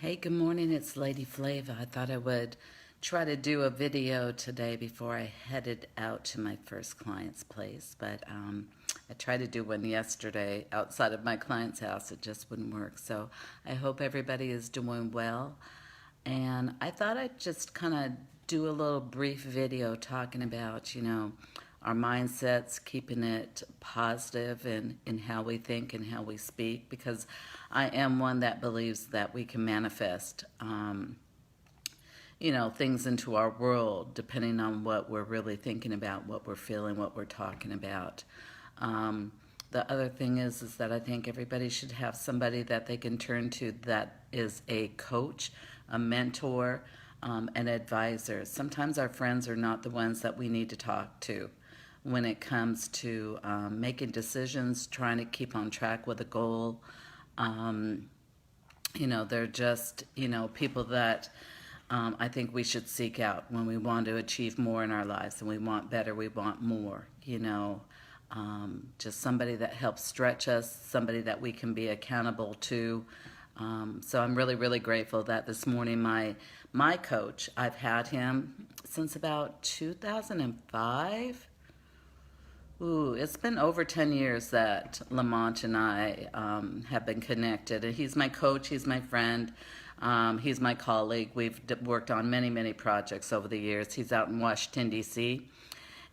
Hey, good morning. It's Lady Flava. I thought I would try to do a video today before I headed out to my first client's place, but I tried to do one yesterday outside of my client's house. It just wouldn't work. So I hope everybody is doing well. And I thought I'd just kind of do a little brief video talking about, our mindsets, keeping it positive in how we think and how we speak, because I am one that believes that we can manifest, things into our world depending on what we're really thinking about, what we're feeling, what we're talking about. The other thing is that I think everybody should have somebody that they can turn to that is a coach, a mentor, an advisor. Sometimes our friends are not the ones that we need to talk to when it comes to making decisions, trying to keep on track with a goal. They're just, people that I think we should seek out when we want to achieve more in our lives and we want better, we want more, just somebody that helps stretch us, somebody that we can be accountable to. So I'm really, really grateful that this morning my coach, I've had him since about 2005. Ooh, it's been over 10 years that Lamont and I have been connected. And he's my coach, he's my friend, he's my colleague. We've worked on many, many projects over the years. He's out in Washington, D.C.,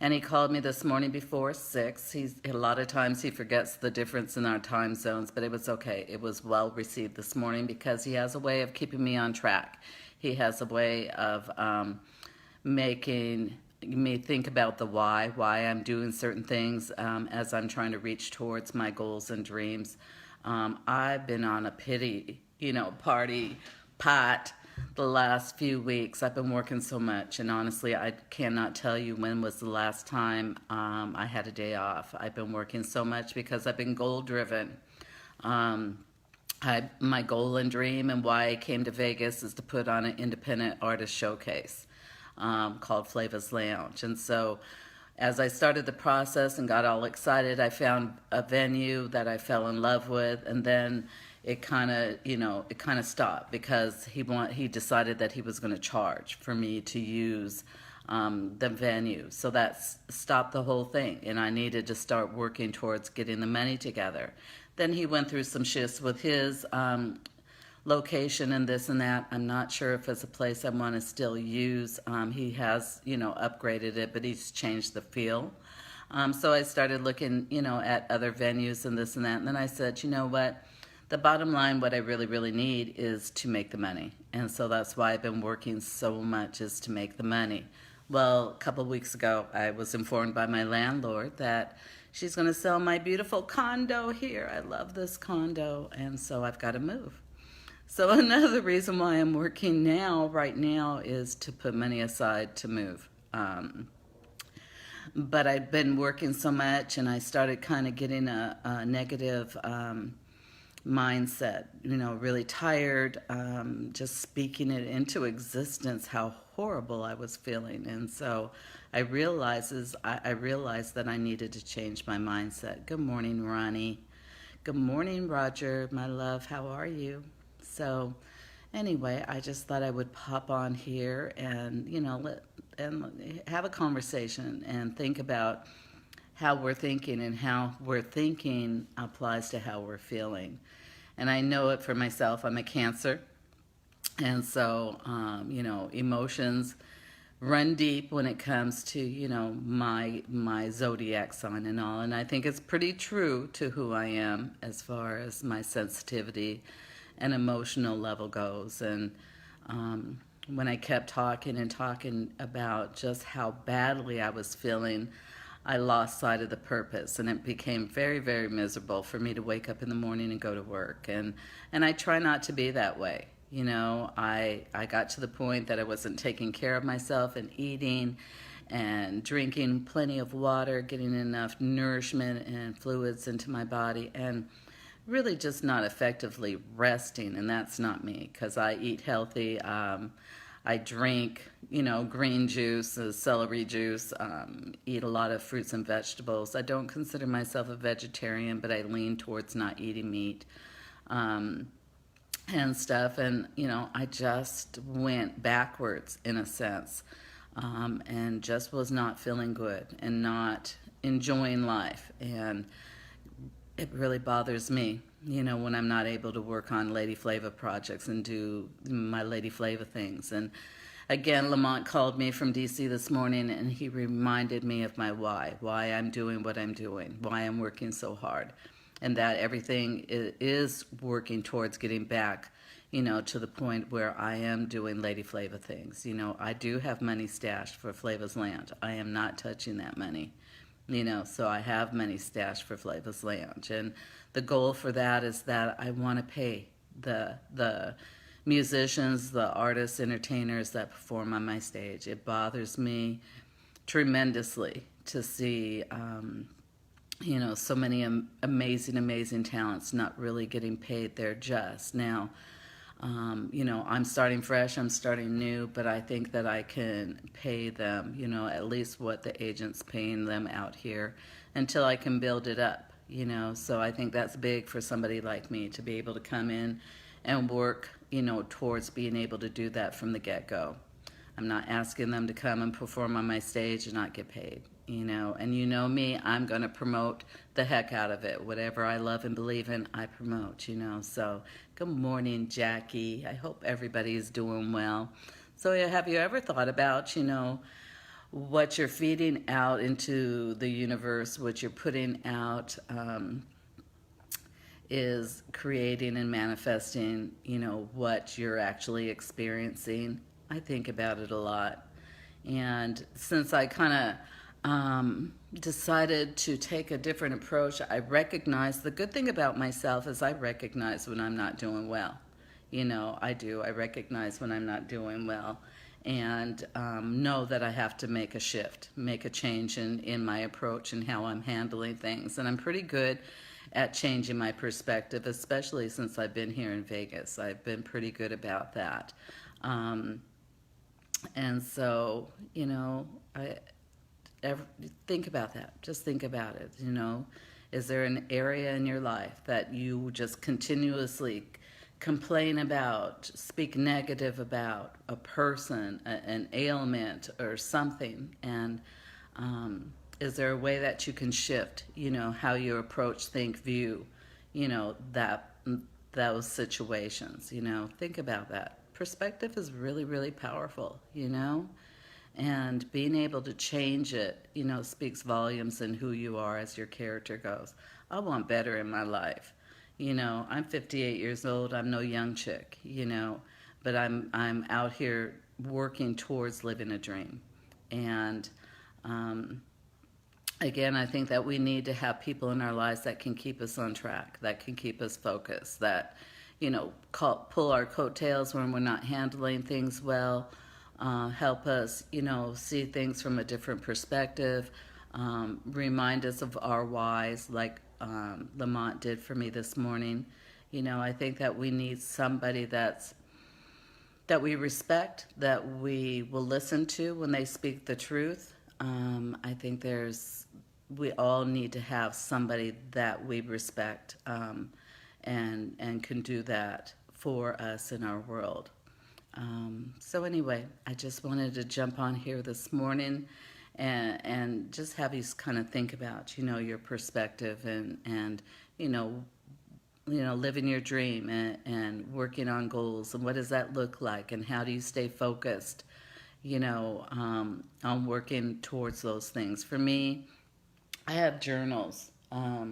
and he called me this morning before 6. A lot of times he forgets the difference in our time zones, but it was okay. It was well received this morning because he has a way of keeping me on track. He has a way of making me think about the why I'm doing certain things as I'm trying to reach towards my goals and dreams. I've been on a pity, party pot the last few weeks. I've been working so much, and honestly, I cannot tell you when was the last time I had a day off. I've been working so much because I've been goal driven. My goal and dream and why I came to Vegas is to put on an independent artist showcase called Flava's Lounge. And so as I started the process and got all excited, I found a venue that I fell in love with, and then it kind of stopped because he decided that he was going to charge for me to use the venue. So that stopped the whole thing, and I needed to start working towards getting the money together. Then he went through some shifts with his location and this and that. I'm not sure if it's a place I want to still use. He has, upgraded it, but he's changed the feel. So I started looking, at other venues and this and that. And then I said, you know what? The bottom line, what I really, really need is to make the money. And so that's why I've been working so much, is to make the money. Well, a couple of weeks ago, I was informed by my landlord that she's going to sell my beautiful condo here. I love this condo, and so I've got to move. So another reason why I'm working right now, is to put money aside to move. But I've been working so much, and I started kind of getting a negative mindset, really tired, just speaking it into existence, how horrible I was feeling. And so I realized that I needed to change my mindset. Good morning, Ronnie. Good morning, Roger, my love. How are you? So anyway, I just thought I would pop on here and, have a conversation and think about how we're thinking, and how we're thinking applies to how we're feeling. And I know it for myself. I'm a Cancer. And so, emotions run deep when it comes to, my zodiac sign and all. And I think it's pretty true to who I am as far as my sensitivity and emotional level goes. And when I kept talking about just how badly I was feeling, I lost sight of the purpose, and it became very, very miserable for me to wake up in the morning and go to work. And I try not to be that way. I got to the point that I wasn't taking care of myself and eating and drinking plenty of water, getting enough nourishment and fluids into my body, and really just not effectively resting. And that's not me, because I eat healthy. I drink, green juice, celery juice, eat a lot of fruits and vegetables. I don't consider myself a vegetarian, but I lean towards not eating meat. and stuff. And, I just went backwards in a sense, and just was not feeling good and not enjoying life. And it really bothers me, when I'm not able to work on Lady Flava projects and do my Lady Flava things. And again, Lamont called me from DC this morning, and he reminded me of my why I'm doing what I'm doing, why I'm working so hard, and that everything is working towards getting back, to the point where I am doing Lady Flava things. I do have money stashed for Flava's Land. I am not touching that money. So I have money stashed for Flava's Lounge, and the goal for that is that I want to pay the musicians, the artists, entertainers that perform on my stage. It bothers me tremendously to see, so many amazing talents not really getting paid their just. Now, I'm starting fresh, I'm starting new, but I think that I can pay them, at least what the agent's paying them out here until I can build it up, So I think that's big for somebody like me to be able to come in and work, towards being able to do that from the get-go. I'm not asking them to come and perform on my stage and not get paid, And me, I'm going to promote the heck out of it. Whatever I love and believe in, I promote, So good morning, Jackie. I hope everybody is doing well. So have you ever thought about, what you're feeding out into the universe, what you're putting out, is creating and manifesting, what you're actually experiencing? I think about it a lot. And since I kind of decided to take a different approach, I recognize the good thing about myself is I recognize when I'm not doing well. I do. I recognize when I'm not doing well, and know that I have to make a shift, make a change in my approach and how I'm handling things. And I'm pretty good at changing my perspective, especially since I've been here in Vegas. I've been pretty good about that. And so, think about that. Just think about it. Is there an area in your life that you just continuously complain about, speak negative about, a person, an ailment, or something? And is there a way that you can shift, how you approach, think, view, that those situations? Think about that. Perspective is really, really powerful, and being able to change it, speaks volumes in who you are as your character goes. I want better in my life. I'm 58 years old. I'm no young chick, but I'm out here working towards living a dream. And again, I think that we need to have people in our lives that can keep us on track, that can keep us focused, that, pull our coattails when we're not handling things well, help us, see things from a different perspective, remind us of our whys, like Lamont did for me this morning. I think that we need somebody that we respect, that we will listen to when they speak the truth. I think we all need to have somebody that we respect, and can do that for us in our world. So anyway, I just wanted to jump on here this morning and just have you kind of think about, your perspective and living your dream and working on goals, and what does that look like, and how do you stay focused, on working towards those things. For me, I have journals. I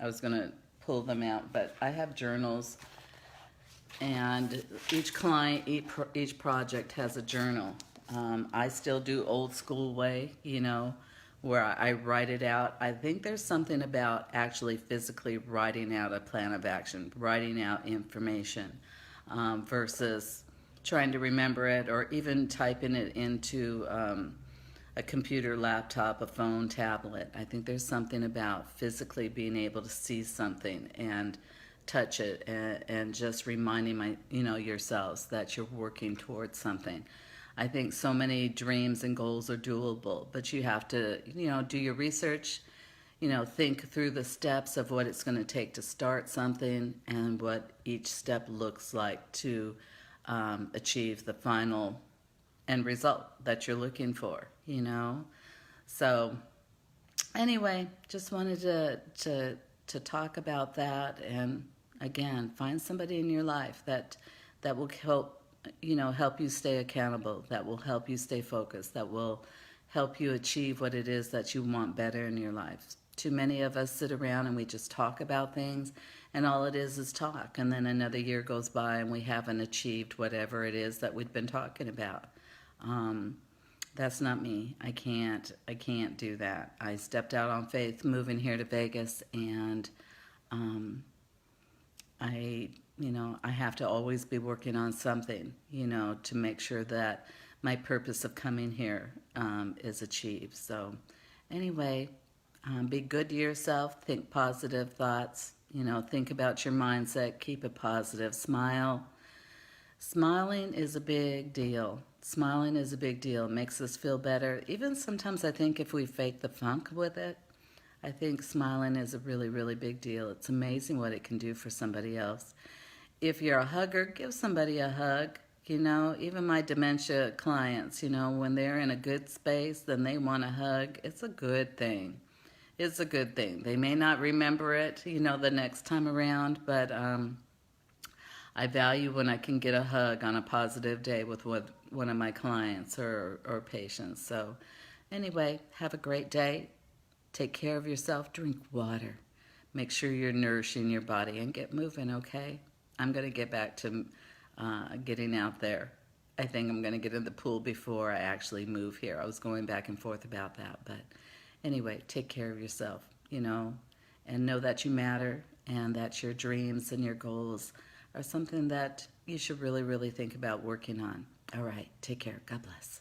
was going to pull them out, but I have journals, and each client, each project has a journal. I still do old school way, where I write it out. I think there's something about actually physically writing out a plan of action, writing out information, versus trying to remember it or even typing it into a computer, laptop, a phone, tablet. I think there's something about physically being able to see something and touch it, and just reminding yourselves that you're working towards something. I think so many dreams and goals are doable, but you have to, do your research. think through the steps of what it's going to take to start something and what each step looks like to achieve the final end result that you're looking for. So anyway, just wanted to talk about that, and again, find somebody in your life that will help you stay accountable, that will help you stay focused, that will help you achieve what it is that you want better in your life. Too many of us sit around and we just talk about things, and all it is talk, and then another year goes by and we haven't achieved whatever it is that we've been talking about. That's not me. I can't do that. I stepped out on faith moving here to Vegas, and I have to always be working on something, to make sure that my purpose of coming here is achieved. So anyway, be good to yourself, think positive thoughts, think about your mindset, keep it positive, smile. Smiling is a big deal. Smiling is a big deal. It makes us feel better. Even sometimes I think if we fake the funk with it, I think smiling is a really, really big deal. It's amazing what it can do for somebody else. If you're a hugger, give somebody a hug. Even my dementia clients, when they're in a good space, then they want a hug. It's a good thing. It's a good thing. They may not remember it, the next time around, but I value when I can get a hug on a positive day with one of my clients or patients. So anyway, have a great day. Take care of yourself. Drink water. Make sure you're nourishing your body and get moving, okay? I'm going to get back to getting out there. I think I'm going to get in the pool before I actually move here. I was going back and forth about that. But anyway, take care of yourself, and know that you matter and that your dreams and your goals are something that you should really, really think about working on. All right, take care. God bless.